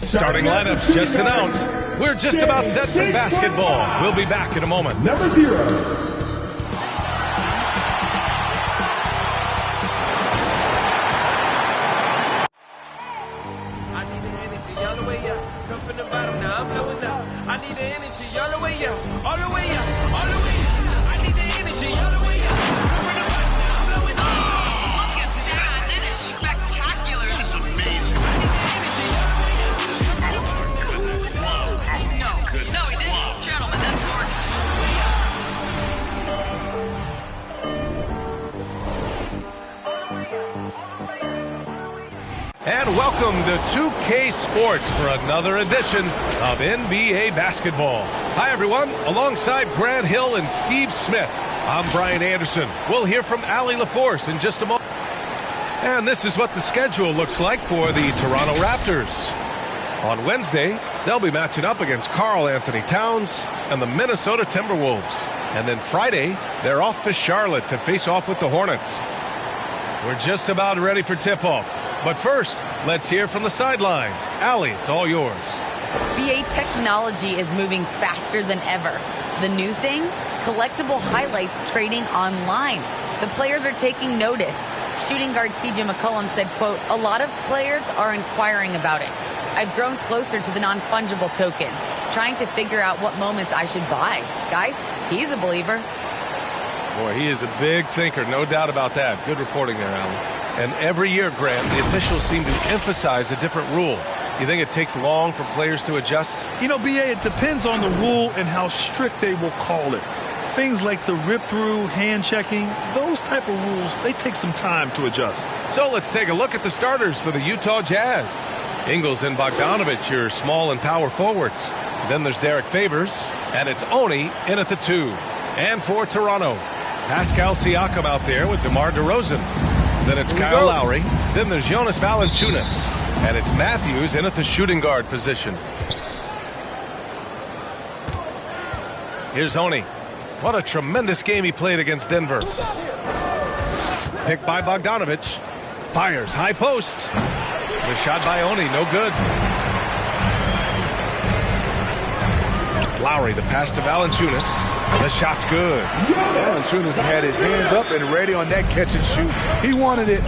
Starting lineup just announced. We're just about set for basketball. We'll be back in a moment. Number 0. And welcome to 2K Sports for another edition of NBA basketball. Hi, everyone. Alongside Grant Hill and Steve Smith, I'm Brian Anderson. We'll hear from Allie LaForce in just a moment. And this is what the schedule looks like for the Toronto Raptors. On Wednesday, they'll be matching up against Karl Anthony Towns and the Minnesota Timberwolves. And then Friday, they're off to Charlotte to face off with the Hornets. We're just about ready for tip-off. But first, let's hear from the sideline. Allie, it's all yours. VA technology is moving faster than ever. The new thing? Collectible highlights trading online. The players are taking notice. Shooting guard CJ McCollum said, quote, "A lot of players are inquiring about it. I've grown closer to the non-fungible tokens, trying to figure out what moments I should buy." Guys, he's a believer. Boy, he is a big thinker, no doubt about that. Good reporting there, Allie. And every year, Grant, the officials seem to emphasize a different rule. You think it takes long for players to adjust? You know, BA, it depends on the rule and how strict they will call it. Things like the rip-through, hand-checking, those type of rules, they take some time to adjust. So let's take a look at the starters for the Utah Jazz. Ingles and Bogdanovic, your small and power forwards. Then there's Derek Favors, and it's Oni in at the 2. And for Toronto, Pascal Siakam out there with DeMar DeRozan. Then it's Kyle Lowry. Then there's Jonas Valanciunas. And it's Matthews in at the shooting guard position. Here's Oni. What a tremendous game he played against Denver. Picked by Bogdanovic. Fires high post. The shot by Oni, no good. Lowry, the pass to Valanciunas. The shot's good. Valanciunas had his hands up and ready on that catch and shoot. He wanted it.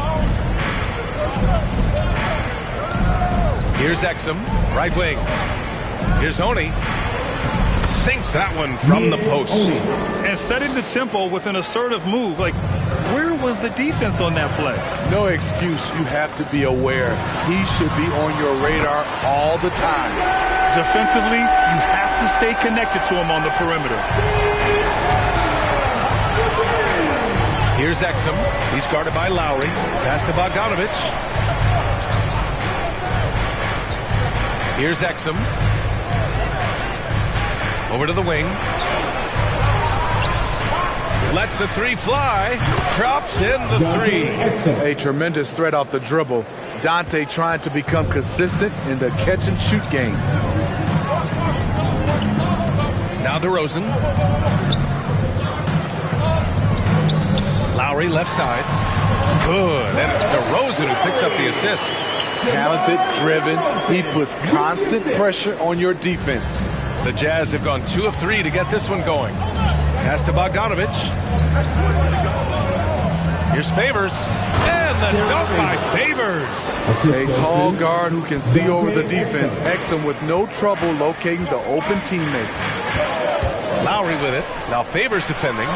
Here's Exum, right wing. Here's Oni. Sinks that one from the post. And setting the tempo with an assertive move. Like, where was the defense on that play? No excuse. You have to be aware. He should be on your radar all the time. Defensively, you have to stay connected to him on the perimeter. Here's Exum. He's guarded by Lowry. Pass to Bogdanovic. Here's Exum. Over to the wing. Lets the 3 fly. Drops in the 3. A tremendous threat off the dribble. Dante trying to become consistent in the catch-and-shoot game. Now DeRozan. Lowry left side. Good. And it's DeRozan who picks up the assist. Talented, driven. He puts constant pressure on your defense. The Jazz have gone 2 of 3 to get this one going. Pass to Bogdanovic. Here's Favors. And the dunk by Favors. A tall guard who can see over the defense. Exum with no trouble locating the open teammate. Lowry with it. Now Favors defending.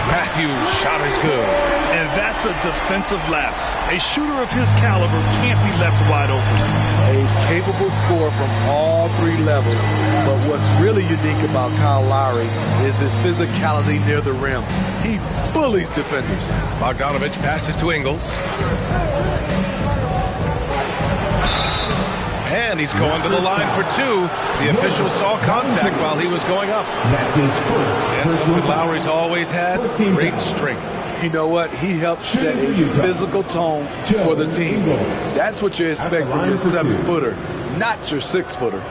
Matthews' shot is good. And that's a defensive lapse. A shooter of his caliber can't be left wide open. A capable scorer from all 3 levels. But what's really unique about Kyle Lowry is his physicality near the rim. He bullies defenders. Bogdanovic passes to Ingles. And he's going to the line for 2. The official saw contact while he was going up. And something Lowry's always had, great strength. You know what? He helps set a physical tone for the team. That's what you expect from your 7-footer, not your 6-footer.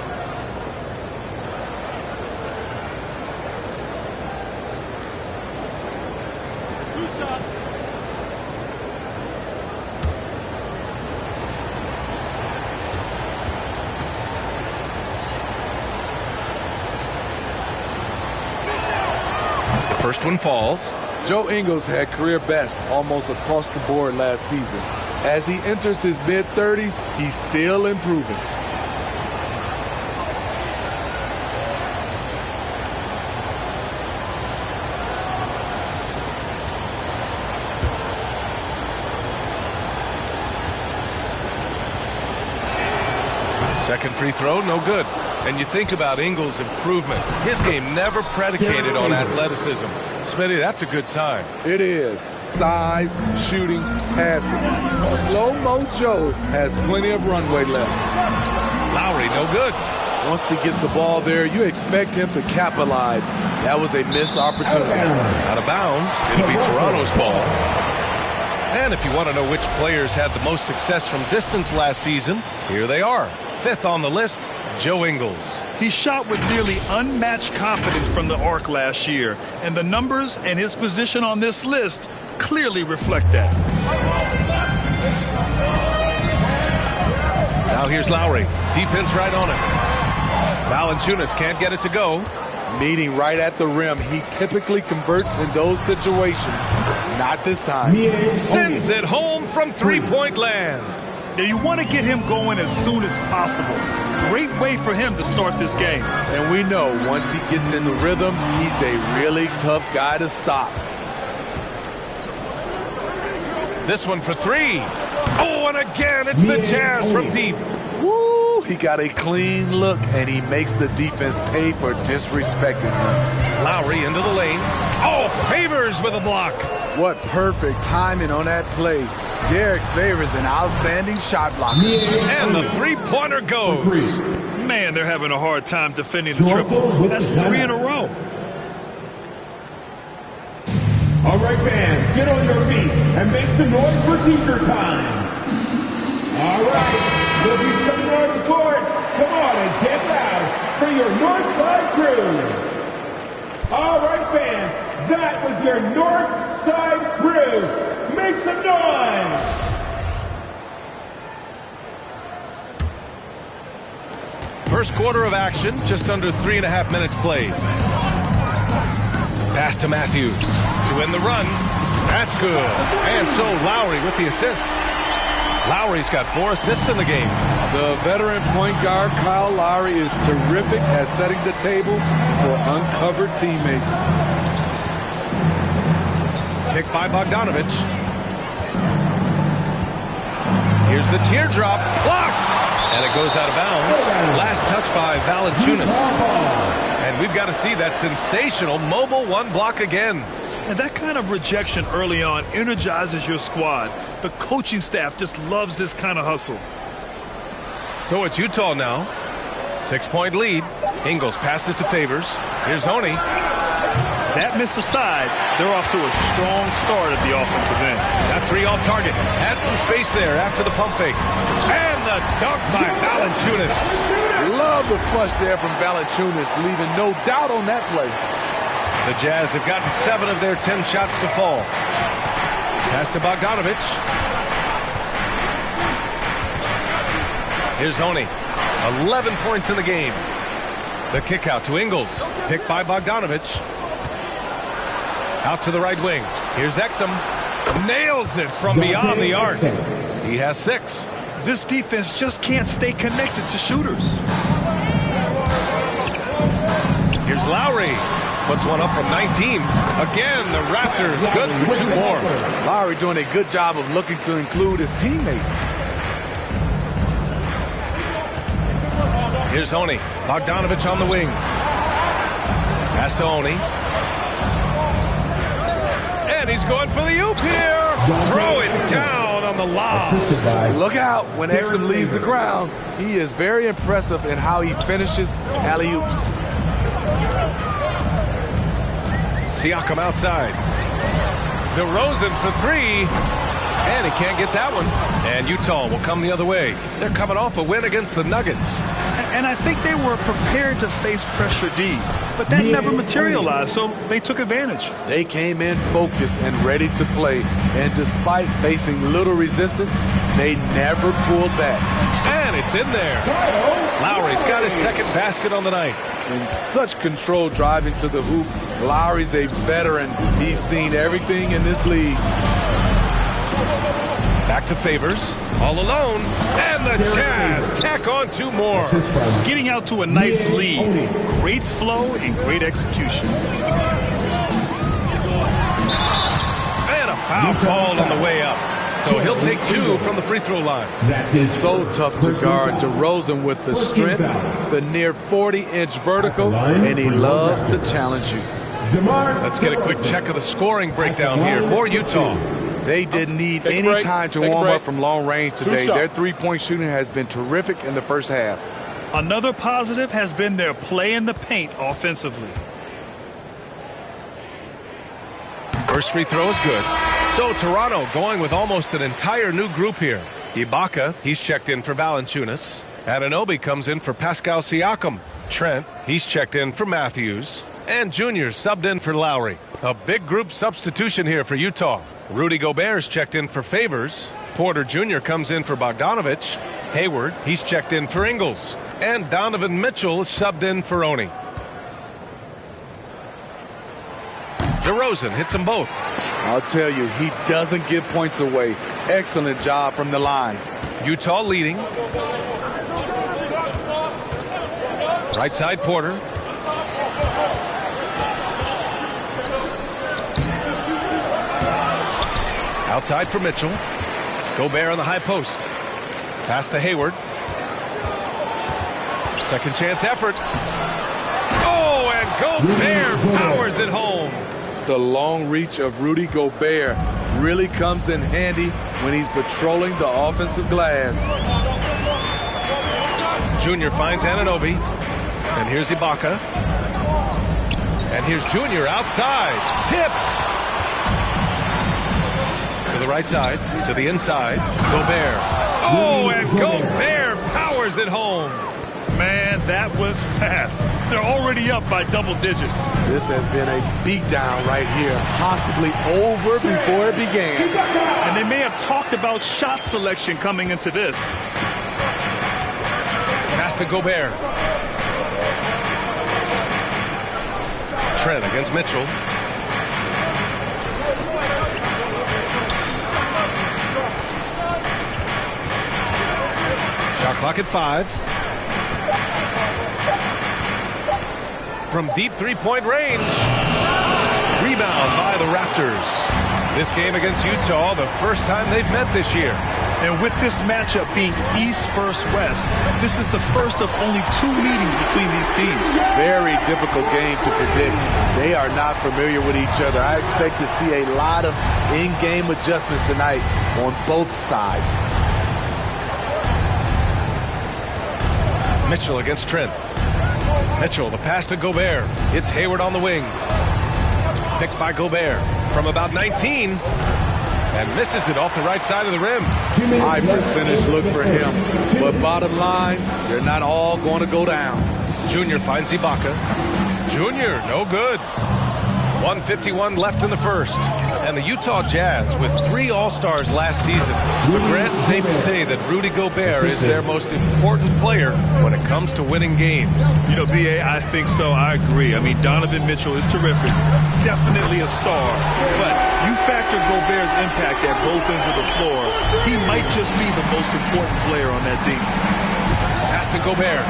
First one falls. Joe Ingles had career best almost across the board last season. As he enters his mid-30s, he's still improving. Second free throw, no good. And you think about Ingles' improvement. His game never predicated on athleticism. Smitty, that's a good sign. It is. Size, shooting, passing. Slow-mo Joe has plenty of runway left. Lowry, no good. Once he gets the ball there, you expect him to capitalize. That was a missed opportunity. Out of bounds. It'll be Toronto's ball. And if you want to know which players had the most success from distance last season, here they are. Fifth on the list, Joe Ingles. He shot with nearly unmatched confidence from the arc last year, and the numbers and his position on this list clearly reflect that. Now here's Lowry. Defense right on him. Valanciunas can't get it to go. Meeting right at the rim. He typically converts in those situations. Not this time. Sends it home from three-point land. Now you want to get him going as soon as possible. Great way for him to start this game. And we know once he gets in the rhythm, he's a really tough guy to stop. This one for three. Oh, and again, it's the Jazz from deep. Woo! He got a clean look, and he makes the defense pay for disrespecting him. Lowry into the lane. Oh, Favors with a block. What perfect timing on that play. Derek Favors, an outstanding shot blocker. And the three-pointer goes. Man, they're having a hard time defending the triple. That's 3 in a row. All right, fans, get on your feet and make some noise for teacher time. All right, nobody's coming on the court. Come on and get loud for your Northside crew. All right, fans, that was your Northside crew. Make some noise. First quarter of action, just under 3.5 minutes played. Pass to Matthews to win the run. That's good. And so Lowry with the assist. Lowry's got 4 assists in the game. The veteran point guard Kyle Lowry is terrific at setting the table for uncovered teammates. Picked by Bogdanovich. Here's the teardrop. Blocked! And it goes out of bounds. Last touch by Valanciunas. And we've got to see that sensational mobile one block again. And that kind of rejection early on energizes your squad. The coaching staff just loves this kind of hustle. So it's Utah now. 6-point lead. Ingles passes to Favors. Here's Honey. That missed aside, they're off to a strong start at the offensive end. That 3 off target. Had some space there after the pump fake. And the dunk by Valanciunas. Love the flush there from Valanciunas, leaving no doubt on that play. The Jazz have gotten 7 of their 10 shots to fall. Pass to Bogdanovich. Here's Honey. 11 points in the game. The kick out to Ingles. Picked by Bogdanovich. Out to the right wing. Here's Exum. Nails it from beyond the arc. He has 6. This defense just can't stay connected to shooters. Here's Lowry. Puts one up from 19. Again, the Raptors good for 2 more. Lowry doing a good job of looking to include his teammates. Here's Honey. Bogdanovich on the wing. Pass to Honey. And he's going for the oop here. Throw it down on the lob. Look out when Exum leaves the ground. He is very impressive in how he finishes alley-oops. Siakam outside. DeRozan for 3. And he can't get that one. And Utah will come the other way. They're coming off a win against the Nuggets. And I think they were prepared to face pressure D, but that never materialized, so they took advantage. They came in focused and ready to play, and despite facing little resistance, they never pulled back. And it's in there. Lowry's got his second basket on the night. In such control driving to the hoop, Lowry's a veteran. He's seen everything in this league. Back to Favors, all alone, and the Jazz tack on 2 more. Getting out to a nice lead. Great flow and great execution. And a foul called on the way up. So he'll take 2 from the free throw line. So tough to guard. DeRozan with the strength, the near 40-inch vertical, and he loves to challenge you. Let's get a quick check of the scoring breakdown here for Utah. They didn't need any time to warm up from long range today. Their three-point shooting has been terrific in the first half. Another positive has been their play in the paint offensively. First free throw is good. So Toronto going with almost an entire new group here. Ibaka, he's checked in for Valanciunas. Anunoby comes in for Pascal Siakam. Trent, he's checked in for Matthews. And Junior subbed in for Lowry. A big group substitution here for Utah. Rudy Gobert's checked in for Favors. Porter Jr. comes in for Bogdanovich. Hayward, he's checked in for Ingles. And Donovan Mitchell is subbed in for Oni. DeRozan hits them both. I'll tell you, he doesn't give points away. Excellent job from the line. Utah leading. Right side Porter. Outside for Mitchell. Gobert on the high post. Pass to Hayward. Second chance effort. Oh, and Gobert powers it home. The long reach of Rudy Gobert really comes in handy when he's patrolling the offensive glass. Junior finds Anunoby. And here's Ibaka. And here's Junior outside. Tipped. To the right side, to the inside, Gobert. Oh, and Gobert powers it home. Man, that was fast. They're already up by double digits. This has been a beatdown right here, possibly over before it began. And they may have talked about shot selection coming into this. Pass to Gobert. Trent against Mitchell. Shot clock at 5. From deep three-point range. Rebound by the Raptors. This game against Utah, the first time they've met this year. And with this matchup being East versus West, this is the first of only 2 meetings between these teams. Very difficult game to predict. They are not familiar with each other. I expect to see a lot of in-game adjustments tonight on both sides. Mitchell against Trent. Mitchell, the pass to Gobert. It's Hayward on the wing. Picked by Gobert from about 19. And misses it off the right side of the rim. High percentage look for him. But bottom line, they're not all going to go down. Junior finds Ibaka. Junior, no good. 1:51 left in the first. And the Utah Jazz with 3 All-Stars last season. But Grant, safe to say that Rudy Gobert is their most important player when it comes to winning games. You know, B.A., I think so. I agree. I mean, Donovan Mitchell is terrific. Definitely a star. But you factor Gobert's impact at both ends of the floor, he might just be the most important player on that team. Pass to Gobert.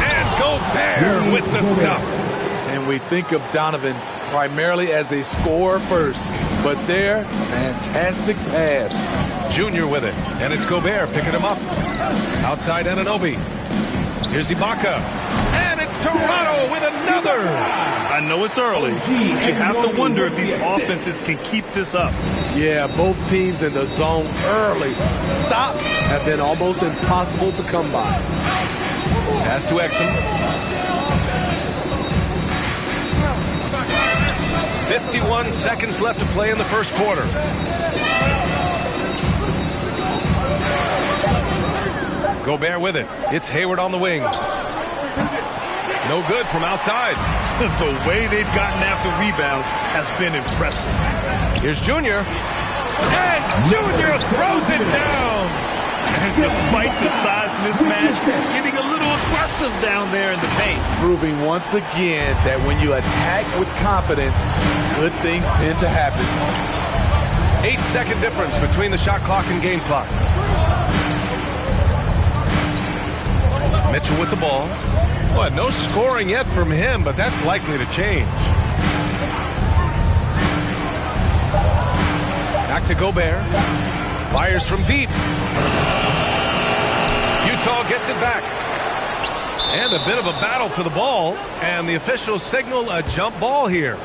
And Gobert with the stuff. And we think of Donovan primarily as a scorer first, but there, fantastic pass. Junior with it, and it's Gobert picking him up. Outside Anunoby. Here's Ibaka, and it's Toronto with another. I know it's early, but you have to wonder if these offenses can keep this up. Yeah, both teams in the zone early. Stops have been almost impossible to come by. Pass to Exum. 51 seconds left to play in the first quarter. Gobert with it. It's Hayward on the wing. No good from outside. The way they've gotten after rebounds has been impressive. Here's Junior. And Junior throws it down. And despite the size mismatch, getting a little aggressive down there in the paint. Proving once again that when you attack with confidence, good things tend to happen. 8-second difference between the shot clock and game clock. Mitchell with the ball. Boy, no scoring yet from him, but that's likely to change. Back to Gobert. Fires from deep. Utah gets it back. And a bit of a battle for the ball. And the officials signal a jump ball here.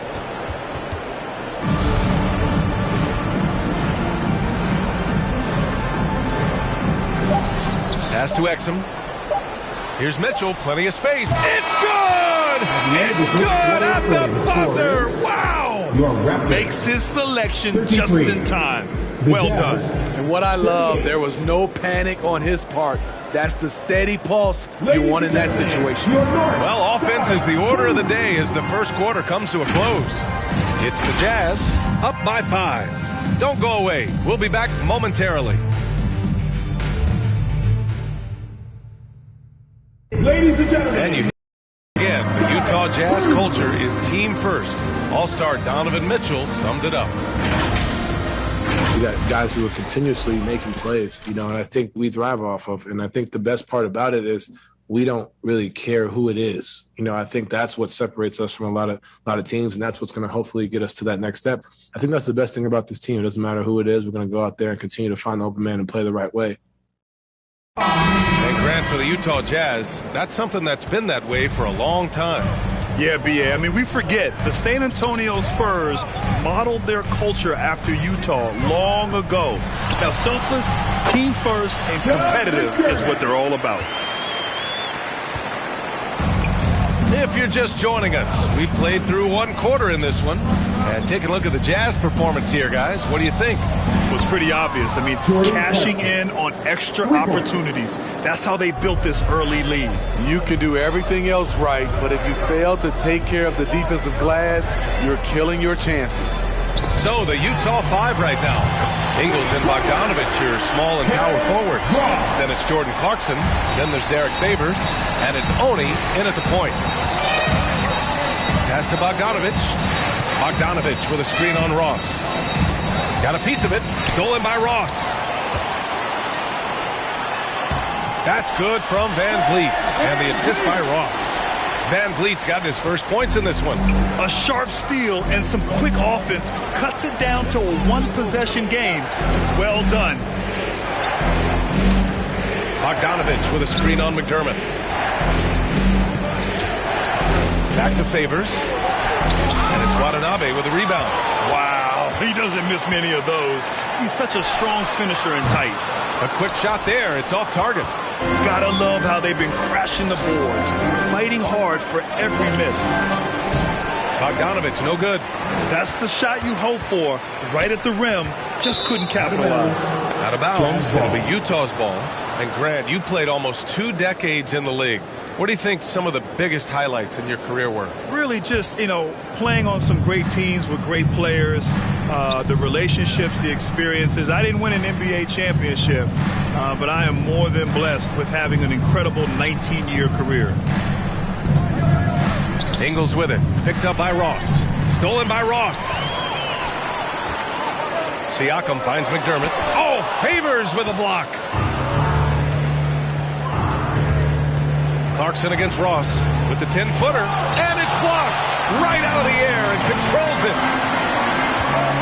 Pass to Exum. Here's Mitchell, plenty of space. It's good! It's good at the buzzer! Wow! Makes his selection just in time. Well done. And what I love, there was no panic on his part. That's the steady pulse you want in that situation. Well, offense is the order of the day as the first quarter comes to a close. It's the Jazz, up by 5. Don't go away. We'll be back momentarily. Ladies and gentlemen. And you again, the Utah Jazz culture is team first. All-star Donovan Mitchell summed it up. We got guys who are continuously making plays, and I think we thrive off of. And I think the best part about it is we don't really care who it is. I think that's what separates us from a lot of teams, and that's what's going to hopefully get us to that next step. I think that's the best thing about this team. It doesn't matter who it is. We're going to go out there and continue to find the open man and play the right way. And Grant, for the Utah Jazz, that's something that's been that way for a long time. Yeah, B.A. I mean, we forget the San Antonio Spurs modeled their culture after Utah long ago. Now, selfless, team first, and competitive is what they're all about. If you're just joining us, we played through one quarter in this one. And take a look at the Jazz performance here, guys. What do you think? Well, it's pretty obvious. I mean, cashing in on extra opportunities. That's how they built this early lead. You can do everything else right, but if you fail to take care of the defensive glass, you're killing your chances. So the Utah 5 right now. Ingles and Bogdanovich are small and power forwards. Then it's Jordan Clarkson. Then there's Derek Favors. And it's Oni in at the point. Pass to Bogdanovich. Bogdanovich with a screen on Ross. Got a piece of it. Stolen by Ross. That's good from Van Vliet. And the assist by Ross. Van Vliet's got his first points in this one. A sharp steal and some quick offense cuts it down to a one-possession game. Well done. Bogdanovich with a screen on McDermott. Back to Favors. And it's Watanabe with a rebound. Wow, he doesn't miss many of those. He's such a strong finisher and tight. A quick shot there. It's off target. Gotta love how they've been crashing the boards, fighting hard for every miss. Bogdanovich, no good. That's the shot you hope for. Right at the rim, just couldn't capitalize. Out of bounds. It'll be Utah's ball. And Grant, you played almost 2 decades in the league. What do you think some of the biggest highlights in your career were? Really just, playing on some great teams with great players, the relationships, the experiences. I didn't win an NBA championship, but I am more than blessed with having an incredible 19-year career. Ingles with it. Picked up by Ross. Stolen by Ross. Siakam finds McDermott. Oh, Favors with a block. Clarkson against Ross with the 10-footer, and it's blocked right out of the air and controls it.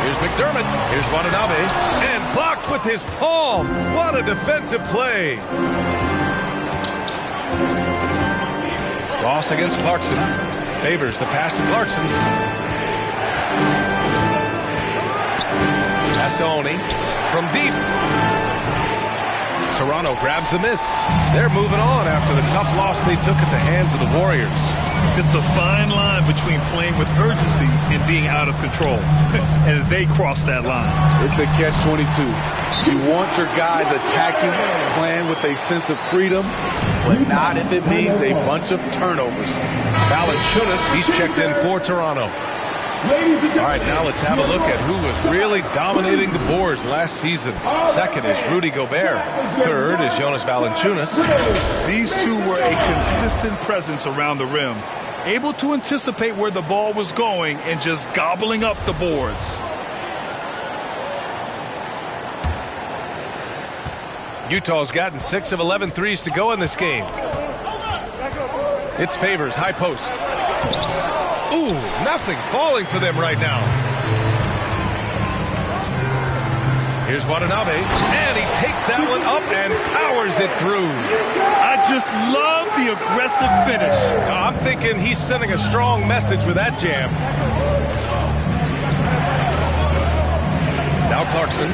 Here's McDermott, here's Watanabe, and blocked with his palm. What a defensive play. Ross against Clarkson. Favors the pass to Clarkson. Pass to Oni from deep. Toronto grabs the miss. They're moving on after the tough loss they took at the hands of the Warriors. It's a fine line between playing with urgency and being out of control. And they crossed that line. It's a catch-22. You want your guys attacking, playing with a sense of freedom, but not if it means a bunch of turnovers. Valanciunas, he's checked in for Toronto. All right, now let's have a look at who was really dominating the boards last season. Second is Rudy Gobert. Third is Jonas Valanciunas. These two were a consistent presence around the rim, able to anticipate where the ball was going and just gobbling up the boards. Utah's gotten 6 of 11 threes to go in this game. It's Favors, high post. Ooh, nothing falling for them right now. Here's Watanabe, and he takes that one up and powers it through. I just love the aggressive finish. I'm thinking he's sending a strong message with that jam. Now Clarkson.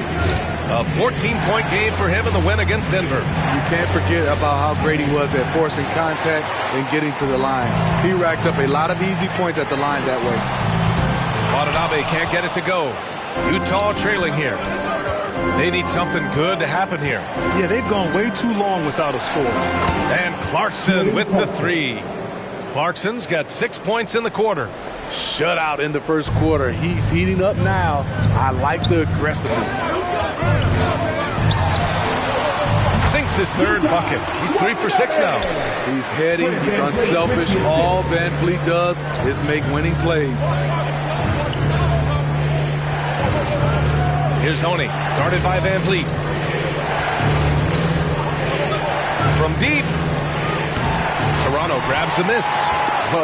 A 14-point game for him in the win against Denver. You can't forget about how great he was at forcing contact and getting to the line. He racked up a lot of easy points at the line that way. Watanabe can't get it to go. Utah trailing here. They need something good to happen here. Yeah, they've gone way too long without a score. And Clarkson with the three. Clarkson's got 6 points in the quarter. Shutout in the first quarter. He's heating up now. I like the aggressiveness. Sinks his third bucket. He's 3 for 6 now. He's heady. He's unselfish. All Van Vliet does is make winning plays. Here's Honey, guarded by Van Vliet. From deep. Toronto grabs the miss.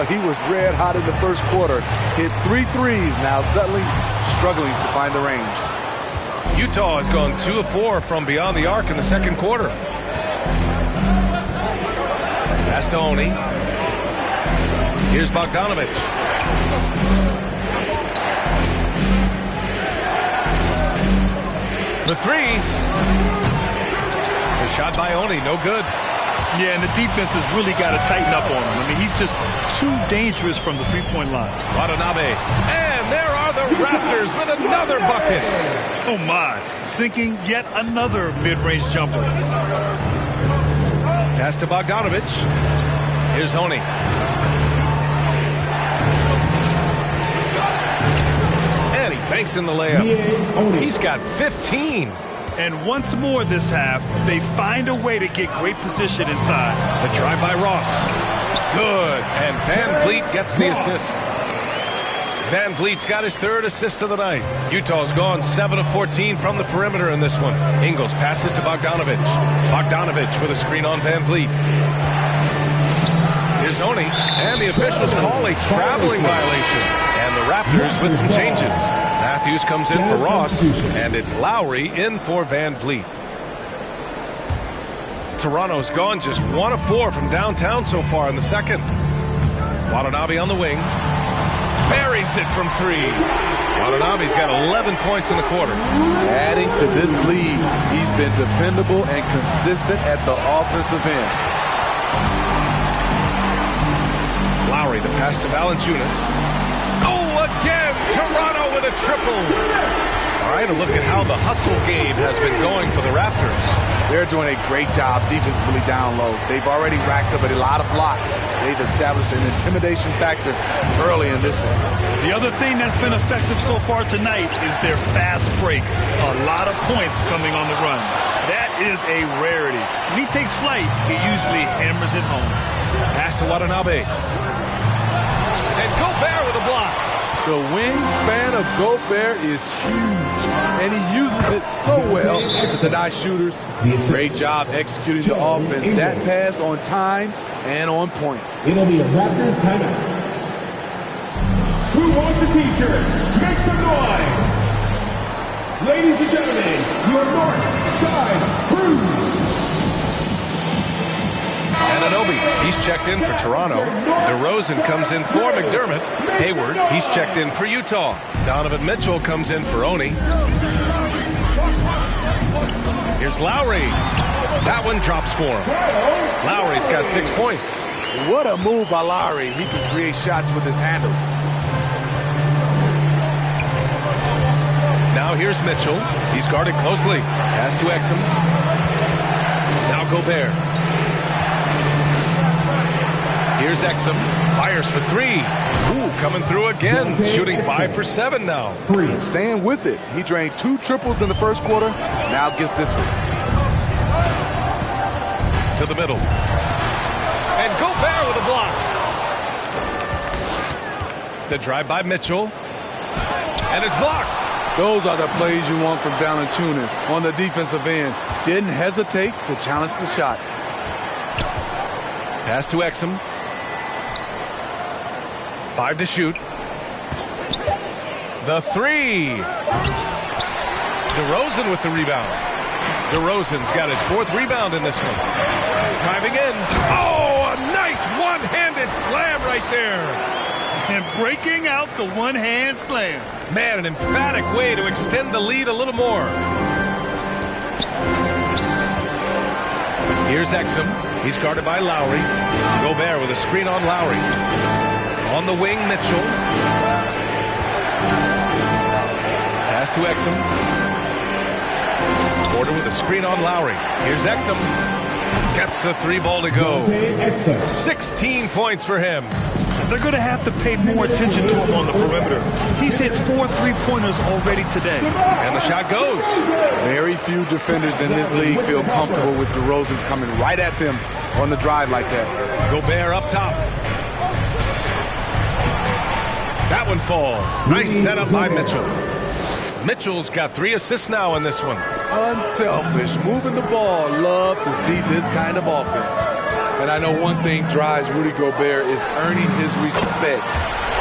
He was red hot in the first quarter. Hit 3 threes. Now suddenly struggling to find the range. Utah has gone 2 of 4 from beyond the arc in the second quarter. Pass to Oni. Here's Bogdanovic. The three. The shot by Oni, no good. Yeah, and the defense has really got to tighten up on him. I mean, he's just too dangerous from the three-point line. Watanabe. And there are the Raptors with another bucket. Oh, my. Sinking yet another mid-range jumper. Pass to Bogdanovic. Here's Honey. And he banks in the layup. He's got 15. And once more this half, they find a way to get great position inside. The drive by Ross. Good. And Van Vliet gets the assist. Van Vliet's got his third assist of the night. Utah's gone 7 of 14 from the perimeter in this one. Ingles passes to Bogdanovic. Bogdanovic with a screen on Van Vliet. Here's Oni. And the officials call a traveling violation. And the Raptors with some changes. Matthews comes in for Ross, and it's Lowry in for Van Vliet. Toronto's gone just 1 of 4 from downtown so far in the second. Watanabe on the wing. Buries it from 3. Watanabe's got 11 points in the quarter. Adding to this lead, he's been dependable and consistent at the offensive end. Lowry, the pass to Valanciunas. Oh, again, Toronto with a triple. All right, a look at how the hustle game has been going for the Raptors. They're doing a great job defensively down low. They've already racked up a lot of blocks. They've established an intimidation factor early in this one. The other thing that's been effective so far tonight is their fast break. A lot of points coming on the run. That is a rarity. When he takes flight, he usually hammers it home. Pass to Watanabe. And Gobert with a block. The wingspan of Gobert is huge, and he uses it so well to deny shooters. Great job executing the offense. That pass on time and on point. It'll be a Raptors timeout. Who wants a t-shirt? Make some noise! Ladies and gentlemen, your North Side Crew! Anunoby, he's checked in for Toronto. DeRozan comes in for McDermott. Hayward, he's checked in for Utah. Donovan Mitchell comes in for Oni. Here's Lowry. That one drops for him. Lowry's got 6 points. What a move by Lowry. He can create shots with his handles. Now here's Mitchell. He's guarded closely. Pass to Exum. Now Gobert. Here's Exum. Fires for three. Ooh, coming through again. Shooting 5 for 7 now. Staying with it. He drained 2 triples in the first quarter. Now gets this one. To the middle. And Gobert with a block. The drive by Mitchell. And it's blocked. Those are the plays you want from Valanciunas on the defensive end. Didn't hesitate to challenge the shot. Pass to Exum. 5 to shoot. The three. DeRozan with the rebound. DeRozan's got his 4th rebound in this one. Driving in. Oh, a nice one-handed slam right there. And breaking out the one-hand slam. Man, an emphatic way to extend the lead a little more. Here's Exum. He's guarded by Lowry. Gobert with a screen on Lowry. On the wing, Mitchell. Pass to Exum. Porter with a screen on Lowry. Here's Exum. Gets the 3 ball to go. 16 points for him. They're going to have to pay more attention to him on the perimeter. He's hit 4 3-pointers already today. And the shot goes. Very few defenders in this league feel comfortable with DeRozan coming right at them on the drive like that. Gobert up top. That one falls. Nice setup by Mitchell. Mitchell's got 3 assists now in this one. Unselfish, moving the ball. Love to see this kind of offense. And I know one thing drives Rudy Gobert is earning his respect.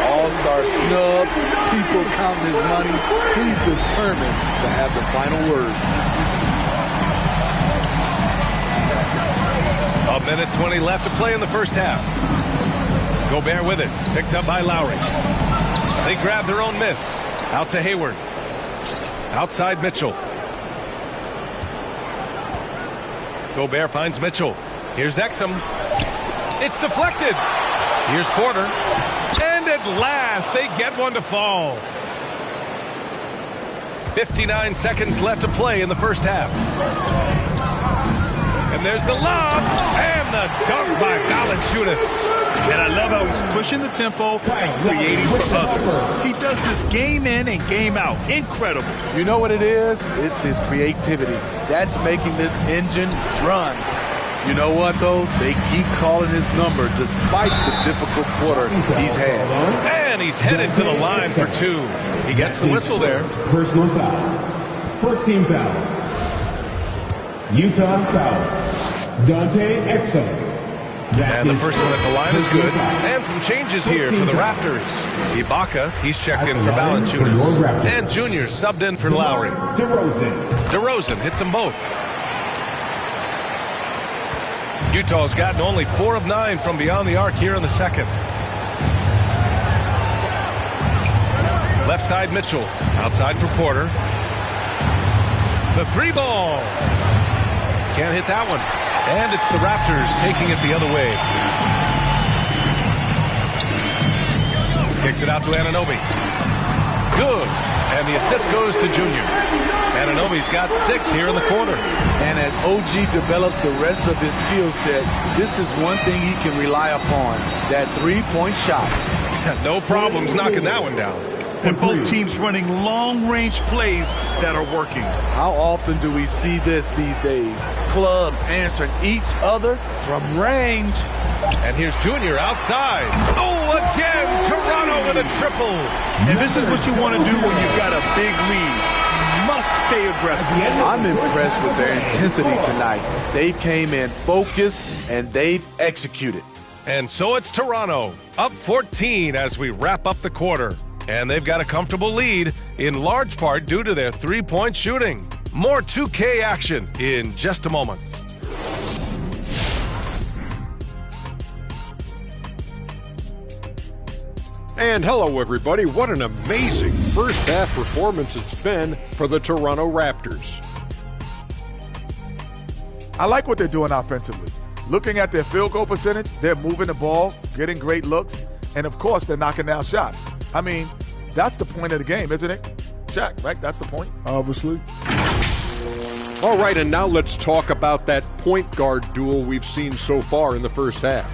All-star snubs, people counting his money. He's determined to have the final word. A minute 20 left to play in the first half. Gobert with it. Picked up by Lowry. They grab their own miss. Out to Hayward. Outside Mitchell. Gobert finds Mitchell. Here's Exum. It's deflected. Here's Porter. And at last, they get one to fall. 59 seconds left to play in the first half. And there's the lob. And the dunk by Valanciunas. And I love how he's pushing the tempo and creating for others. He does this game in and game out. Incredible. You know what it is? It's his creativity. That's making this engine run. You know what, though? They keep calling his number despite the difficult quarter he's had. And he's headed to the line for 2. He gets the whistle there. Personal foul. First team foul. Utah foul. Dante Exum. And the first one at the line is good. And some changes here for the Raptors. Ibaka, he's checked in for Valanciunas. And Junior subbed in for Lowry. DeRozan hits them both. Utah's gotten only 4 of 9 from beyond the arc here in the second. Left side Mitchell. Outside for Porter. The 3 ball. Can't hit that one. And it's the Raptors taking it the other way. Kicks it out to Anunoby. Good. And the assist goes to Junior. Anunoby's got 6 here in the quarter. And as OG develops the rest of his skill set, this is one thing he can rely upon, that 3-point shot. No problems knocking that one down. And both teams running long-range plays that are working. How often do we see this these days? Clubs answering each other from range. And here's Junior outside. Oh, again, Toronto with a triple. And this is what you want to do when you've got a big lead. Must stay aggressive. I'm impressed with their intensity tonight. They've came in focused and they've executed. And so it's Toronto, up 14 as we wrap up the quarter. And they've got a comfortable lead, in large part due to their 3-point shooting. More 2K action in just a moment. And hello, everybody. What an amazing first half performance it's been for the Toronto Raptors. I like what they're doing offensively. Looking at their field goal percentage, they're moving the ball, getting great looks, and of course, they're knocking down shots. I mean, that's the point of the game, isn't it? Shaq, right? That's the point. Obviously. All right, and now let's talk about that point guard duel we've seen so far in the first half.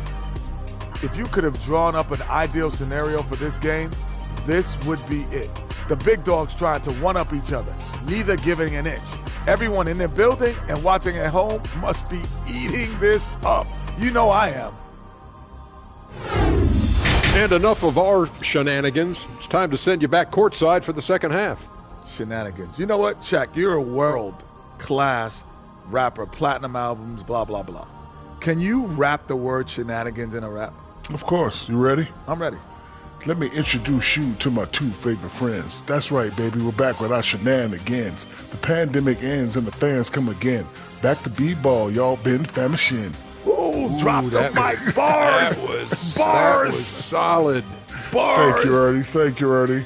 If you could have drawn up an ideal scenario for this game, this would be it. The big dogs trying to one-up each other, neither giving an inch. Everyone in the building and watching at home must be eating this up. You know I am. And enough of our shenanigans. It's time to send you back courtside for the second half. Shenanigans. You know what, Shaq? You're a world-class rapper, platinum albums, blah, blah, blah. Can you rap the word shenanigans in a rap? Of course. You ready? I'm ready. Let me introduce you to my two favorite friends. That's right, baby. We're back with our shenanigans. The pandemic ends and the fans come again. Back to b-ball, y'all been famishing. Ooh, drop the mic. Bars. That was solid. Bars. Thank you, Ernie. Thank you, Ernie.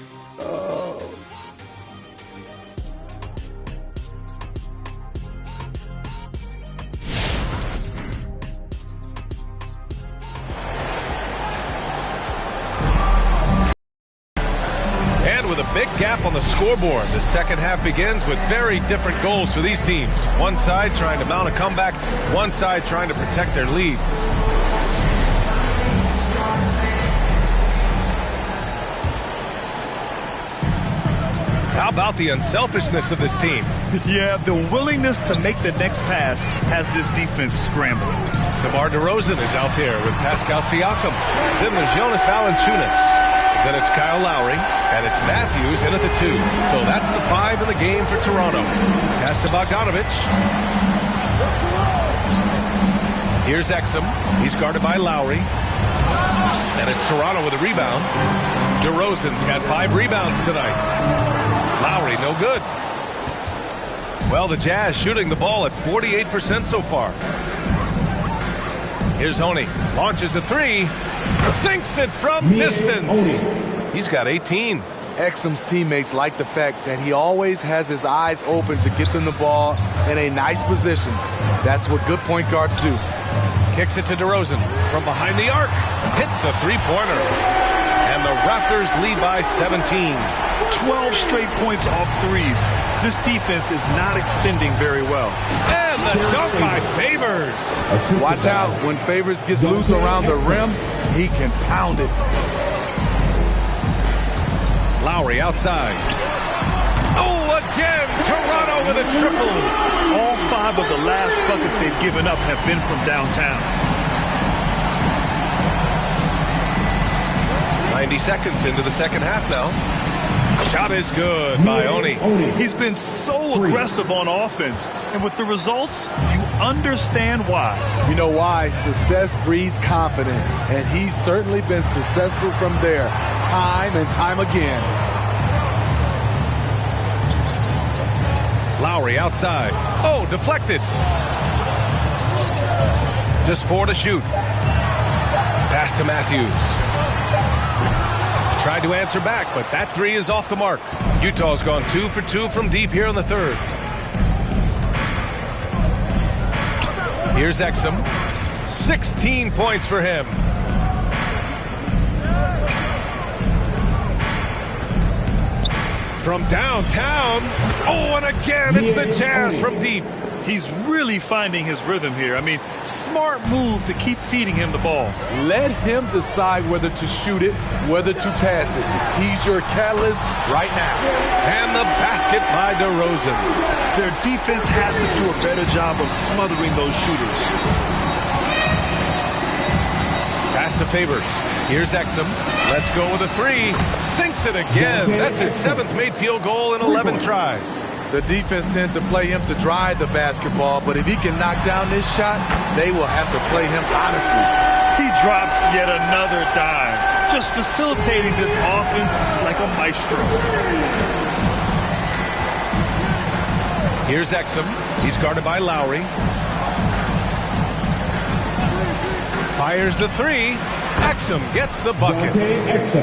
Big gap on the scoreboard. The second half begins with very different goals for these teams. One side trying to mount a comeback, one side trying to protect their lead. How about the unselfishness of this team? Yeah, the willingness to make the next pass has this defense scrambling. DeMar DeRozan is out there with Pascal Siakam. Then there's Jonas Valanciunas. Then it's Kyle Lowry, and it's Matthews in at the 2. So that's the 5 in the game for Toronto. Pass to Bogdanovic. Here's Exum. He's guarded by Lowry. And it's Toronto with a rebound. DeRozan's got 5 rebounds tonight. Lowry, no good. Well, the Jazz shooting the ball at 48% so far. Here's Oni. Launches a 3. Sinks it from distance. He's got 18. Exum's teammates like the fact that he always has his eyes open to get them the ball in a nice position. That's what good point guards do. Kicks it to DeRozan from behind the arc. Hits the three-pointer. And the Raptors lead by 17. 12 straight points off threes. This defense is not extending very well. And the dunk by Favors. Watch out. When Favors gets loose around the rim, he can pound it. Lowry outside. Oh, again, Toronto with a triple. All 5 of the last buckets they've given up have been from downtown. 90 seconds into the second half now. Shot is good by Oni. He's been so aggressive on offense, and with the results, you understand why. You know why? Success breeds confidence, and he's certainly been successful from there, time and time again. Lowry outside. Oh, deflected. Just 4 to shoot. Pass to Matthews. Tried to answer back, but that 3 is off the mark. Utah's gone 2 for 2 from deep here in the third. Here's Exum. 16 points for him. From downtown. Oh, and again, it's the Jazz from deep. He's really finding his rhythm here. I mean, smart move to keep feeding him the ball. Let him decide whether to shoot it, whether to pass it. He's your catalyst right now. And the basket by DeRozan. Their defense has to do a better job of smothering those shooters. Pass to Favors. Here's Exum. Let's go with a 3. Sinks it again. That's his 7th made field goal in 11 tries. The defense tends to play him to drive the basketball, but if he can knock down this shot, they will have to play him honestly. He drops yet another dime, just facilitating this offense like a maestro. Here's Exum. He's guarded by Lowry. Fires the 3. Exum gets the bucket.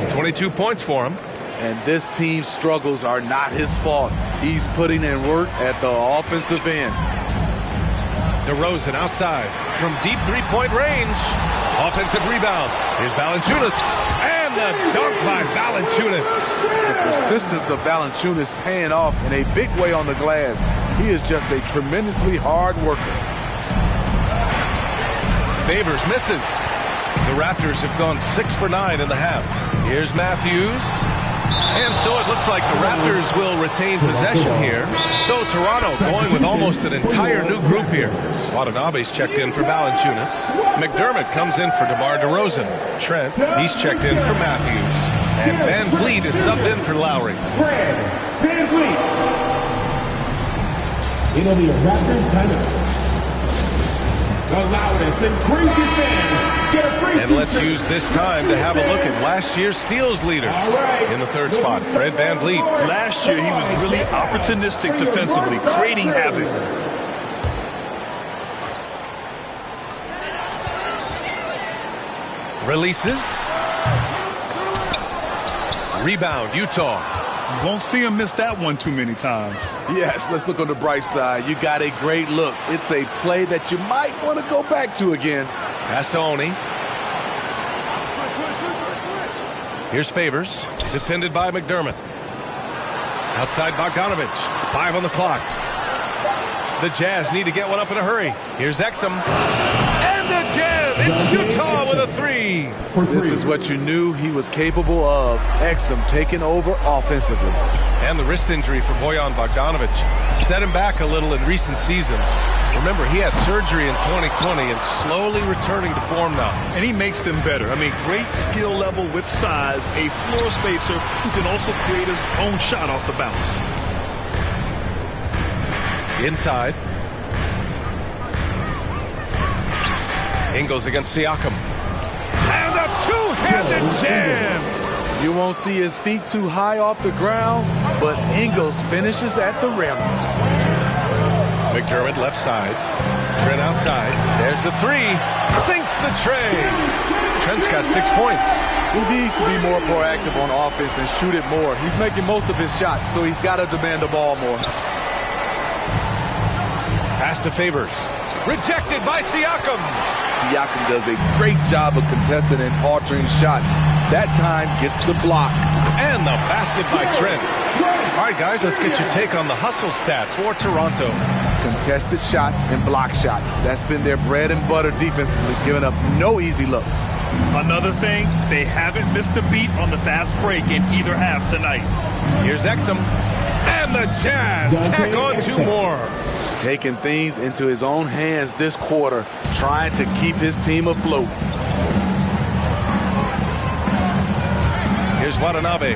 22 points for him. And this team's struggles are not his fault. He's putting in work at the offensive end. DeRozan outside from deep 3-point range. Offensive rebound. Here's Valanciunas. And the dunk by Valanciunas. The persistence of Valanciunas paying off in a big way on the glass. He is just a tremendously hard worker. Favors misses. The Raptors have gone 6 for 9 in the half. Here's Matthews. And so it looks like the Raptors will retain possession here. So Toronto going with almost an entire new group here. Watanabe's checked in for Valanciunas. McDermott comes in for DeMar DeRozan. Trent, he's checked in for Matthews. And Van Vliet is subbed in for Lowry. Fred Van Vliet. It'll be a Raptors timeout. The loudest and craziest fans get a free And let's use this time to have a look at last year's steals leader. In the third spot, Fred Van Vliet. Last year, he was really opportunistic defensively, creating havoc. Releases. Rebound, Utah. Won't see him miss that one too many times. Yes, let's look on the bright side. You got a great look. It's a play that you might want to go back to again. Pass to Oni. Here's Favors, defended by McDermott. Outside Bogdanovich, 5 on the clock. The Jazz need to get one up in a hurry. Here's Exum. And again, it's Utah with a 3. This is what you knew he was capable of. Exum taking over offensively. And the wrist injury for Bojan Bogdanovich set him back a little in recent seasons. Remember, he had surgery in 2020 and slowly returning to form now. And he makes them better. I mean, great skill level with size, a floor spacer who can also create his own shot off the bounce. Inside. Ingles against Siakam. And a two-handed jam! You won't see his feet too high off the ground, but Ingles finishes at the rim. McDermott left side. Trent outside. There's the 3. Sinks the tray. Trent's got 6 points. He needs to be more proactive on offense and shoot it more. He's making most of his shots, so he's got to demand the ball more. Pass to Favors. Rejected by Siakam. Siakam does a great job of contesting and altering shots. That time gets the block. And the basket by Trent. All right, guys, let's get your take on the hustle stats for Toronto. Contested shots and block shots. That's been their bread and butter defensively, giving up no easy looks. Another thing, they haven't missed a beat on the fast break in either half tonight. Here's Exum. And the Jazz tack on 2 more. Taking things into his own hands this quarter, trying to keep his team afloat. Here's Watanabe.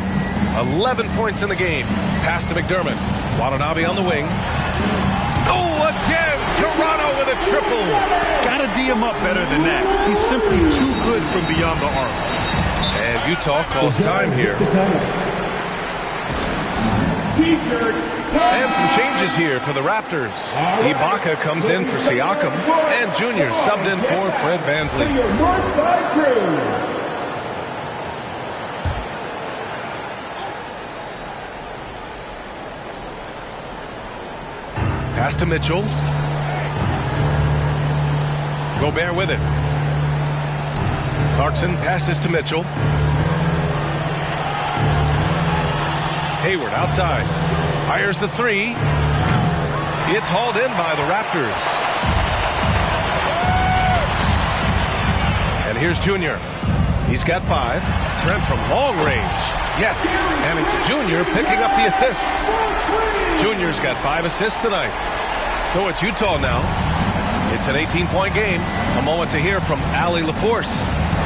11 points in the game. Pass to McDermott. Watanabe on the wing. Oh, again! Toronto with a triple. Gotta D him up better than that. He's simply too good from beyond the arc. And Utah calls time here. And some changes here for the Raptors. Ibaka comes in for Siakam. And Junior subbed in for Fred Van Vliet. Pass to Mitchell. Gobert with it. Clarkson passes to Mitchell. Hayward outside. Fires the 3. It's hauled in by the Raptors. And here's Junior. He's got 5. Trent from long range. Yes, and it's Junior picking up the assist. Junior's got 5 assists tonight. So it's Utah now. It's an 18-point game. A moment to hear from Allie LaForce.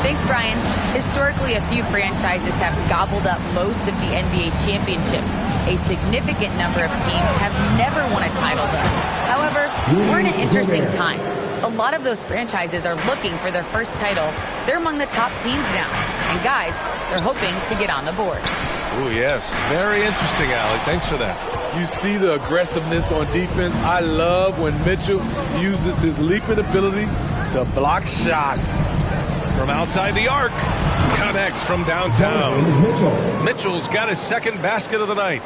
Thanks, Brian. Historically, a few franchises have gobbled up most of the NBA championships. A significant number of teams have never won a title, though. However, we're in an interesting time. A lot of those franchises are looking for their first title. They're among the top teams now. And guys, they're hoping to get on the board. Oh, yes. Very interesting, Allie. Thanks for that. You see the aggressiveness on defense. I love when Mitchell uses his leaping ability to block shots. From outside the arc, connects from downtown. Mitchell's got his second basket of the night.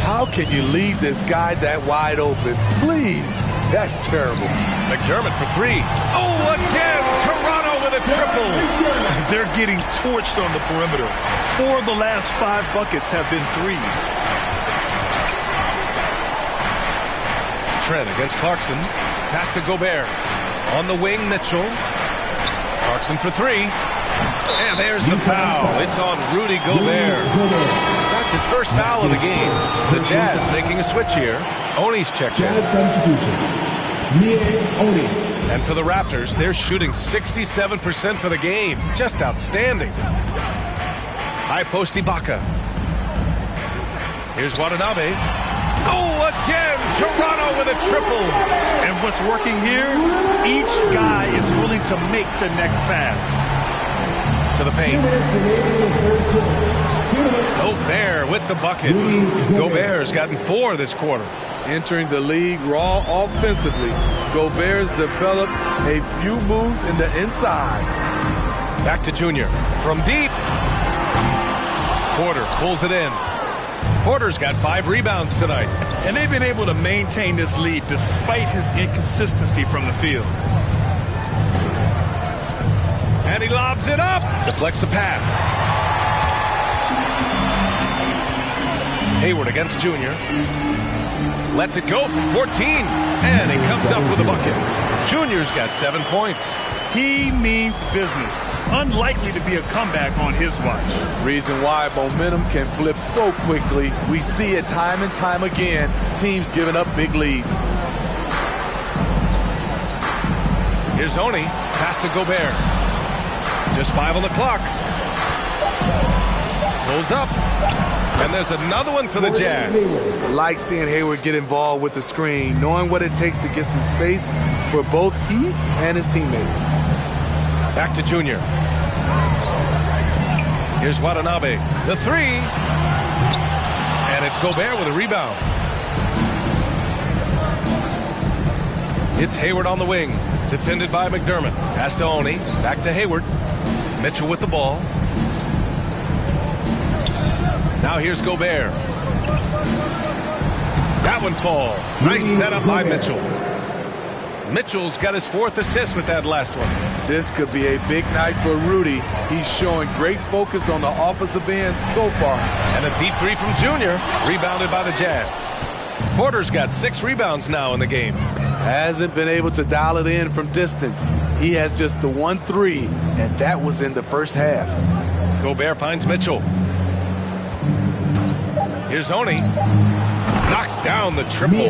How can you leave this guy that wide open? Please. That's terrible. McDermott for 3. Oh, again Toronto with a triple. They're getting torched on the perimeter. 4 of the last 5 buckets have been threes. Trent against Clarkson. Pass to Gobert. On the wing, Mitchell. Clarkson for 3. And there's the foul. It's on Rudy Gobert. That's his first foul of the game. The Jazz making a switch here. Oni's checked in. And for the Raptors, they're shooting 67% for the game. Just outstanding. High post Ibaka. Here's Watanabe. Oh, again, Toronto with a triple. And what's working here, each guy is willing to make the next pass. To the paint. Gobert with the bucket. Gobert's gotten 4 this quarter. Entering the league raw offensively, Gobert's developed a few moves in the inside. Back to Junior. From deep. Porter pulls it in. Porter's got 5 rebounds tonight. And they've been able to maintain this lead despite his inconsistency from the field. And he lobs it up. Deflects the pass. Hayward against Junior. Lets it go from 14. And he comes up with a bucket. Junior's got 7 points. He means business. Unlikely to be a comeback on his watch. Reason why momentum can flip so quickly. We see it time and time again. Teams giving up big leads. Here's Oni. Pass to Gobert. Just 5 on the clock. Pulls up. And there's another one for the Jazz. Like seeing Hayward get involved with the screen, knowing what it takes to get some space for both he and his teammates. Back to Junior. Here's Watanabe. The 3. And it's Gobert with a rebound. It's Hayward on the wing. Defended by McDermott. Pass to Oni. Back to Hayward. Mitchell with the ball. Now here's Gobert. That one falls. Nice setup by Mitchell. Mitchell's got his 4th assist with that last one. This could be a big night for Rudy. He's showing great focus on the offensive end so far. And a deep 3 from Junior. Rebounded by the Jazz. Porter's got 6 rebounds now in the game. Hasn't been able to dial it in from distance. He has just the 1 3, and that was in the first half. Gobert finds Mitchell. Here's Oni. Knocks down the triple.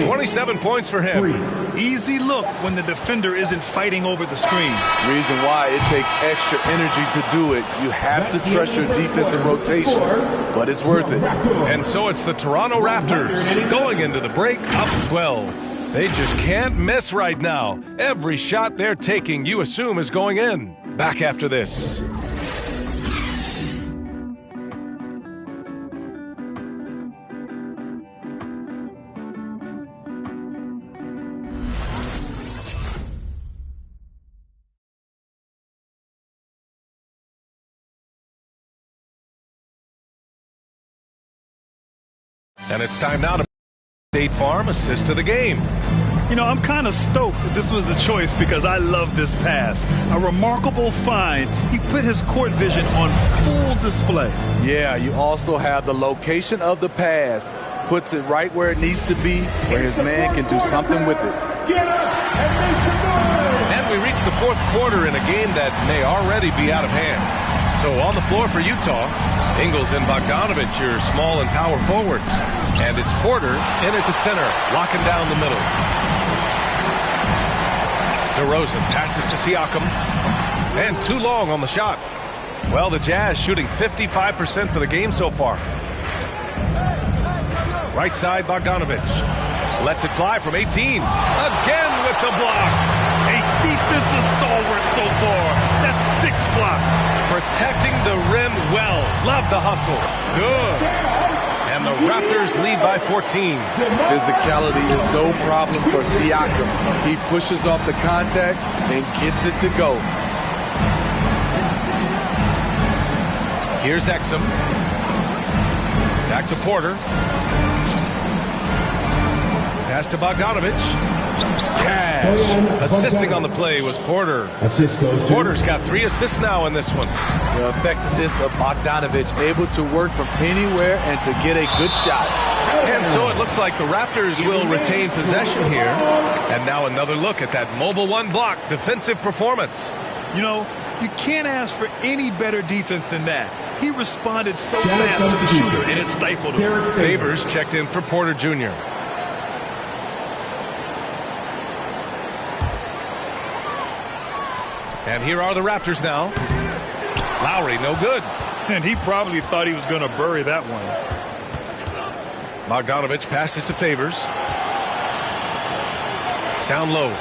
27 points for him. Easy look when the defender isn't fighting over the screen. Reason why it takes extra energy to do it. You have to trust your defensive rotations, but it's worth it. And so it's the Toronto Raptors going into the break up 12. They just can't miss right now. Every shot they're taking, you assume, is going in. Back after this. And it's time now to State Farm assist to the game. You know, I'm kind of stoked that this was a choice because I love this pass. A remarkable find. He put his court vision on full display. Yeah, you also have the location of the pass. Puts it right where it needs to be, where his man can do something with it. Get up and make some noise! And we reach the 4th quarter in a game that may already be out of hand. So on the floor for Utah, Ingles and Bogdanovich, your small and power forwards. And it's Porter in at the center, locking down the middle. DeRozan passes to Siakam. And too long on the shot. Well, the Jazz shooting 55% for the game so far. Right side, Bogdanovich. Lets it fly from 18. Again with the block. A defensive stalwart so far. That's 6 blocks. Protecting the rim well. Love the hustle. Good. And the Raptors lead by 14. Physicality is no problem for Siakam. He pushes off the contact and gets it to go. Here's Exum. Back to Porter. Pass to Bogdanovich. Cash. Assisting on the play was Porter. Porter's got 3 assists now in this one. The effectiveness of Bogdanovich, able to work from anywhere and to get a good shot. And so it looks like the Raptors will retain possession here. And now another look at that mobile one block defensive performance. You know, you can't ask for any better defense than that. He responded so fast to the shooter, and it stifled him. Favors checked in for Porter Jr. And here are the Raptors now. Lowry, no good. And he probably thought he was going to bury that one. Bogdanovich passes to Favors. Down low.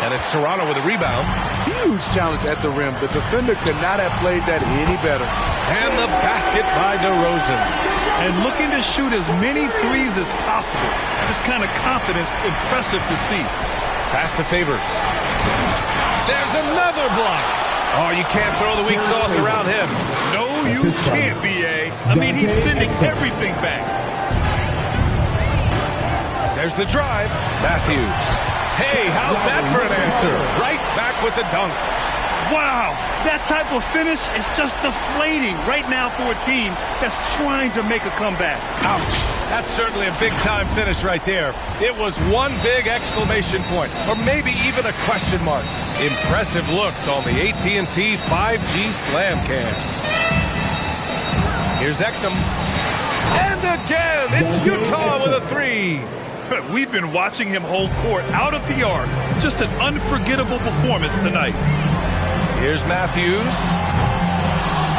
And it's Toronto with a rebound. Huge challenge at the rim. The defender could not have played that any better. And the basket by DeRozan. And looking to shoot as many threes as possible. This kind of confidence, impressive to see. Pass to Favors. There's another block. Oh, you can't throw the weak sauce around him. No, you can't, B.A. I mean, he's sending everything back. There's the drive. Matthews. Hey, how's that for an answer? Right back with the dunk. Wow, that type of finish is just deflating right now for a team that's trying to make a comeback. Ouch. That's certainly a big-time finish right there. It was one big exclamation point, or maybe even a question mark. Impressive looks on the AT&T 5G Slam Cam. Here's Exum. And again, it's Utah with a 3. We've been watching him hold court out of the arc. Just an unforgettable performance tonight. Here's Matthews.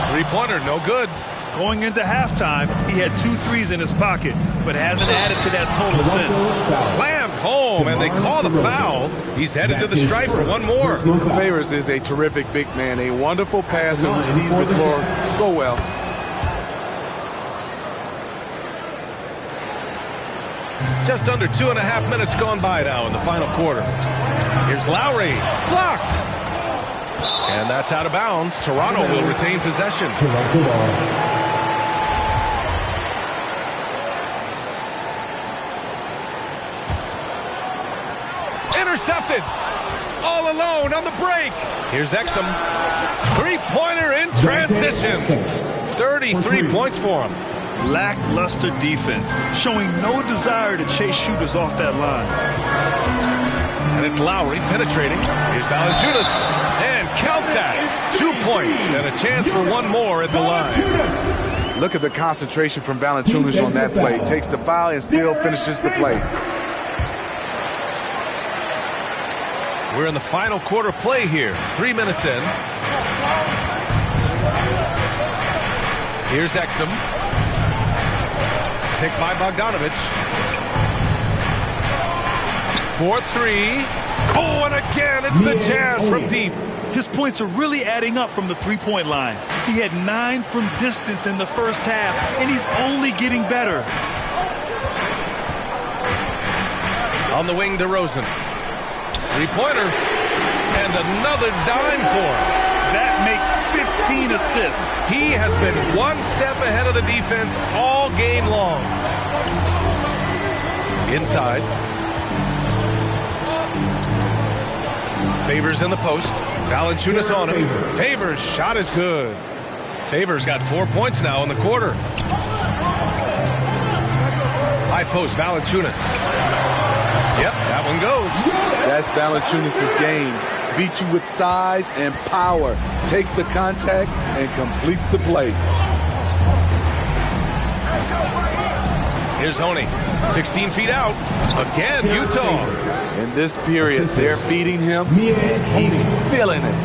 3-pointer, no good. Going into halftime, he had 2 threes in his pocket, but hasn't added to that total since. Slammed home, and they call the foul. He's headed to the stripe for one more. Favors is a terrific big man, a wonderful passer who sees the floor so well. Just under 2.5 minutes gone by now in the final quarter. Here's Lowry. Blocked. And that's out of bounds. Toronto will retain possession. Intercepted. All alone on the break. Here's Exum. 3-pointer in transition. 33 points for him. Lackluster defense, showing no desire to chase shooters off that line. And it's Lowry penetrating. Here's Valanciunas. And count that. 2 points and a chance for one more at the line. Look at the concentration from Valanciunas on that play. Takes the foul and still finishes the play. We're in the final quarter play here. 3 minutes in. Here's Exum. Picked by Bogdanovich. 4-3. Oh, and again, it's the Jazz from deep. His points are really adding up from the three-point line. He had 9 from distance in the first half, and he's only getting better. On the wing, DeRozan. 3-pointer. And another dime for him. That makes 15 assists. He has been one step ahead of the defense all game long. Inside. Favors in the post. Valanciunas on him. Favors shot is good. Favors got 4 points now in the quarter. High post, Valanciunas. Yep, that one goes. That's Valanciunas' game. Beat you with size and power. Takes the contact and completes the play. Here's Honey. 16 feet out. Again, Utah. In this period, they're feeding him, and he's feeling it.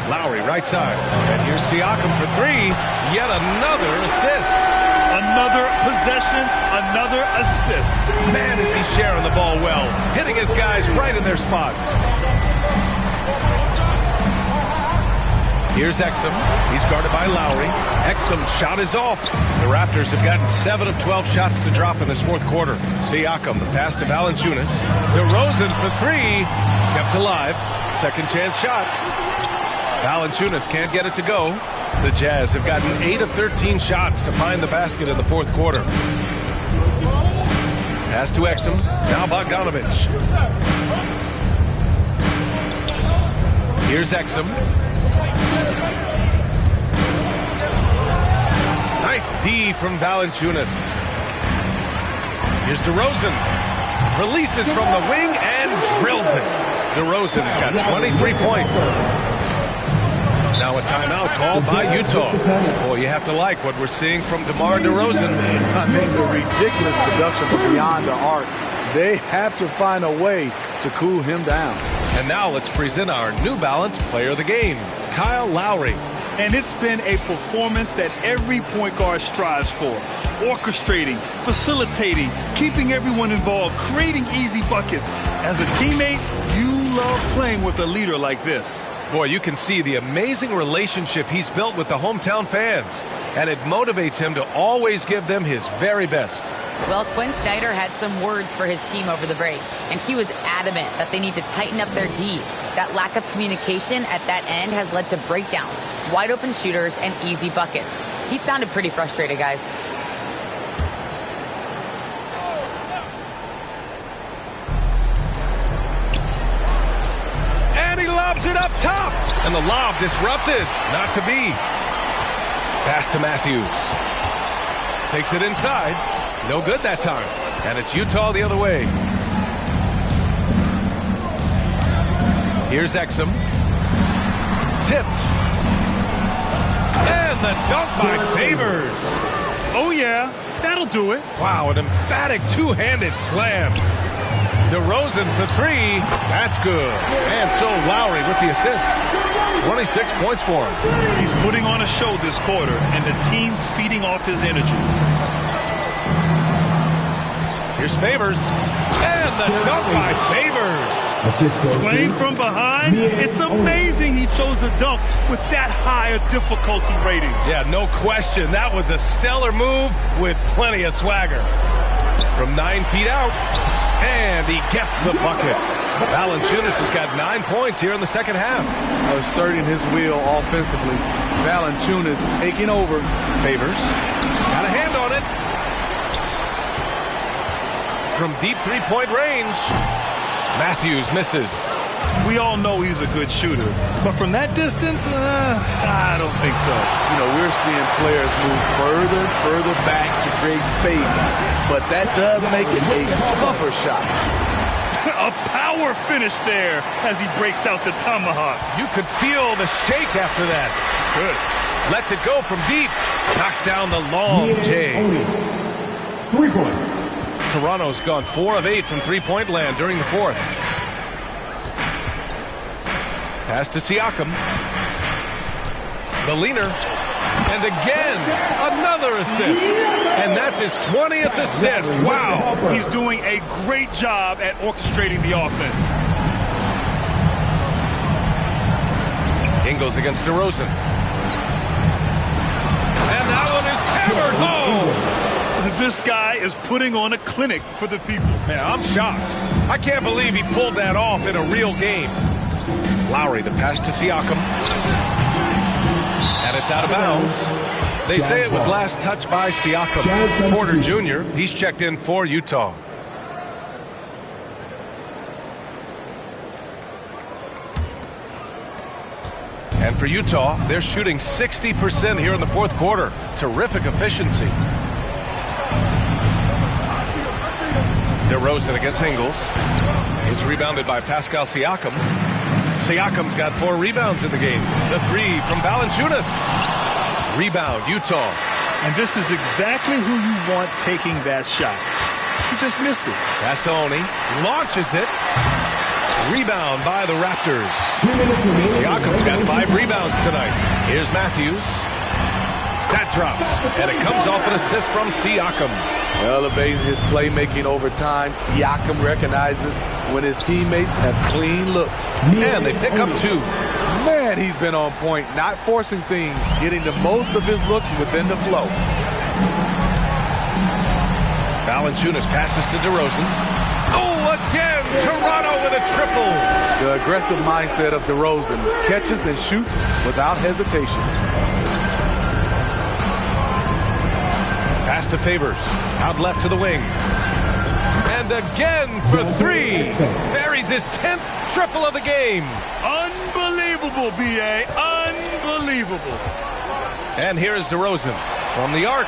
Lowry, right side. And here's Siakam for 3. Yet another assist. Another possession, another assist. Man, is he sharing the ball well. Hitting his guys right in their spots. Here's Exum. He's guarded by Lowry. Exum's shot is off. The Raptors have gotten 7 of 12 shots to drop in this fourth quarter. Siakam, the pass to Valanciunas. DeRozan for 3. Kept alive. Second chance shot. Valanciunas can't get it to go. The Jazz have gotten 8 of 13 shots to find the basket in the fourth quarter. Pass to Exum. Now Bogdanovich. Here's Exum. Nice D from Valanciunas. Here's DeRozan. Releases from the wing and drills it. DeRozan's got 23 points. Now a timeout called by Utah. Boy, you have to like what we're seeing from DeMar DeRozan. I mean, the ridiculous production from beyond the arc. They have to find a way to cool him down. And now let's present our New Balance Player of the Game, Kyle Lowry. And it's been a performance that every point guard strives for. Orchestrating, facilitating, keeping everyone involved, creating easy buckets. As a teammate, you love playing with a leader like this. Boy, you can see the amazing relationship he's built with the hometown fans. And it motivates him to always give them his very best. Well, Quinn Snyder had some words for his team over the break, and he was adamant that they need to tighten up their D. That lack of communication at that end has led to breakdowns, wide open shooters, and easy buckets. He sounded pretty frustrated, guys. And he lobs it up top. And the lob disrupted. Not to be. Pass to Matthews. Takes it inside. No good that time. And it's Utah the other way. Here's Exum. Tipped. And the dunk by Favors. Oh, yeah. That'll do it. Wow, an emphatic two-handed slam. DeRozan for three. That's good. And so Lowry with the assist. 26 points for him. He's putting on a show this quarter, and the team's feeding off his energy. Here's Favors. And the dunk by Favors. Playing from behind, it's amazing he chose to dunk with that higher difficulty rating. Yeah, no question. That was a stellar move with plenty of swagger. From 9 feet out, and he gets the bucket. Valanciunas has got 9 points here in the second half. Asserting his will offensively. Valanciunas taking over. Favors. Got a hand on it. From deep three-point range, Matthews misses. We all know he's a good shooter, but from that distance, I don't think so. You know, we're seeing players move further back to create space, but that does make it a tougher shot. A power finish there as he breaks out the tomahawk. You could feel the shake after that. Good. Lets it go from deep. Knocks down the long J. 3 points. Toronto's gone 4 of 8 from three-point land during the fourth. Pass to Siakam. The leaner. And again, another assist. And that's his 20th assist. Wow. He's doing a great job at orchestrating the offense. Ingles against DeRozan. And that one is hammered home. This guy is putting on a clinic for the people. Man, I'm shocked. I can't believe he pulled that off in a real game. Lowry, the pass to Siakam. And it's out of bounds. They say it was last touched by Siakam. Porter Jr., he's checked in for Utah. And for Utah, they're shooting 60% here in the fourth quarter. Terrific efficiency. DeRozan against Ingles. It's rebounded by Pascal Siakam. Siakam's got 4 rebounds in the game. The 3 from Valanciunas. Rebound, Utah. And this is exactly who you want taking that shot. He just missed it. Pass to Oni. Launches it. Rebound by the Raptors. Siakam's got 5 rebounds tonight. Here's Matthews. That drops. And it comes off an assist from Siakam. Elevating his playmaking over time, Siakam recognizes when his teammates have clean looks. And they pick up 2. Man, he's been on point, not forcing things, getting the most of his looks within the flow. Valanciunas passes to DeRozan. Oh, again, Toronto with a triple. The aggressive mindset of DeRozan catches and shoots without hesitation. Pass to Favors. Out left to the wing. And again for three. Buries his 10th triple of the game. Unbelievable, B.A. Unbelievable. And here is DeRozan from the arc.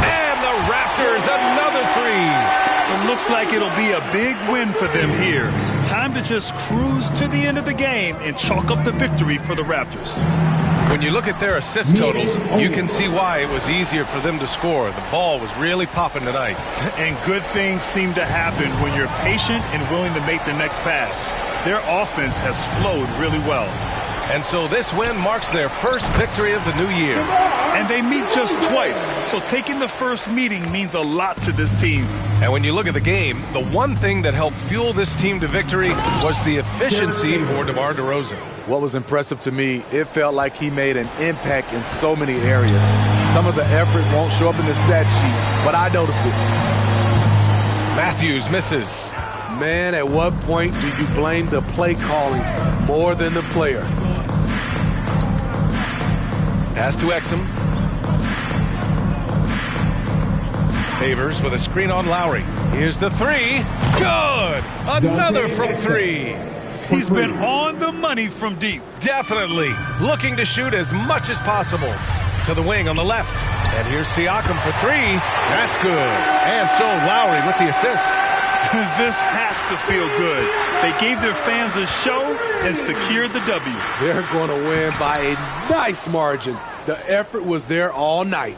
And the Raptors, another three. It looks like it'll be a big win for them here. Time to just cruise to the end of the game and chalk up the victory for the Raptors. When you look at their assist totals, you can see why it was easier for them to score. The ball was really popping tonight. And good things seem to happen when you're patient and willing to make the next pass. Their offense has flowed really well. And so this win marks their first victory of the new year. And they meet just twice, so taking the first meeting means a lot to this team. And when you look at the game, the one thing that helped fuel this team to victory was the efficiency for DeMar DeRozan. What was impressive to me, it felt like he made an impact in so many areas. Some of the effort won't show up in the stat sheet, but I noticed it. Matthews misses. Man, at what point do you blame the play calling more than the player? Pass to Exum. Favors with a screen on Lowry. Here's the three. Good! Another from three. He's been on the money from deep. Definitely. Looking to shoot as much as possible. To the wing on the left. And here's Siakam for three. That's good. And so Lowry with the assist. This has to feel good. They gave their fans a show and secured the W. They're going to win by a nice margin. The effort was there all night.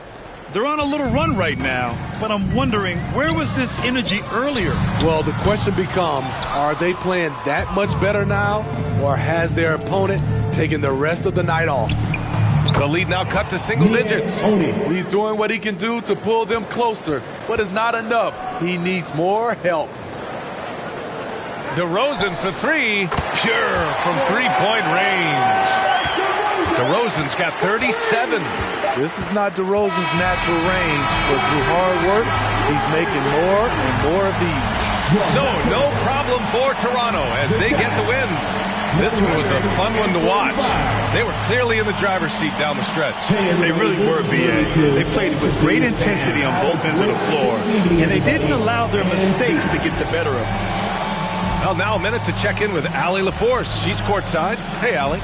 They're on a little run right now, but I'm wondering, where was this energy earlier? Well, the question becomes, are they playing that much better now, or has their opponent taken the rest of the night off? The lead now cut to single digits. He's doing what he can do to pull them closer, but it's not enough. He needs more help. DeRozan for three. Pure from three-point range. DeRozan's got 37. This is not DeRozan's natural range, but through hard work, he's making more and more of these. So, no problem for Toronto as they get the win. This one was a fun one to watch. They were clearly in the driver's seat down the stretch. They really were, B.A. They played with great intensity on both ends of the floor, and they didn't allow their mistakes to get the better of them. Well, now a minute to check in with Allie LaForce. She's courtside. Hey, Allie.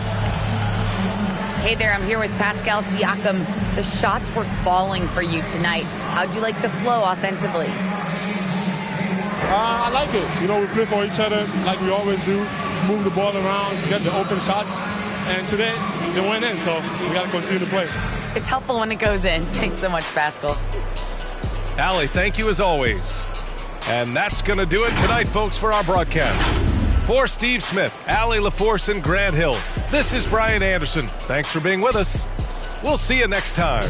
Hey there, I'm here with Pascal Siakam. The shots were falling for you tonight. How'd you like the flow offensively? I like it. You know, we play for each other like we always do. Move the ball around, get the open shots. And today, they went in, so we got to continue to play. It's helpful when it goes in. Thanks so much, Pascal. Allie, thank you as always. And that's going to do it tonight, folks, for our broadcast. For Steve Smith, Allie LaForce, and Grant Hill, this is Brian Anderson. Thanks for being with us. We'll see you next time.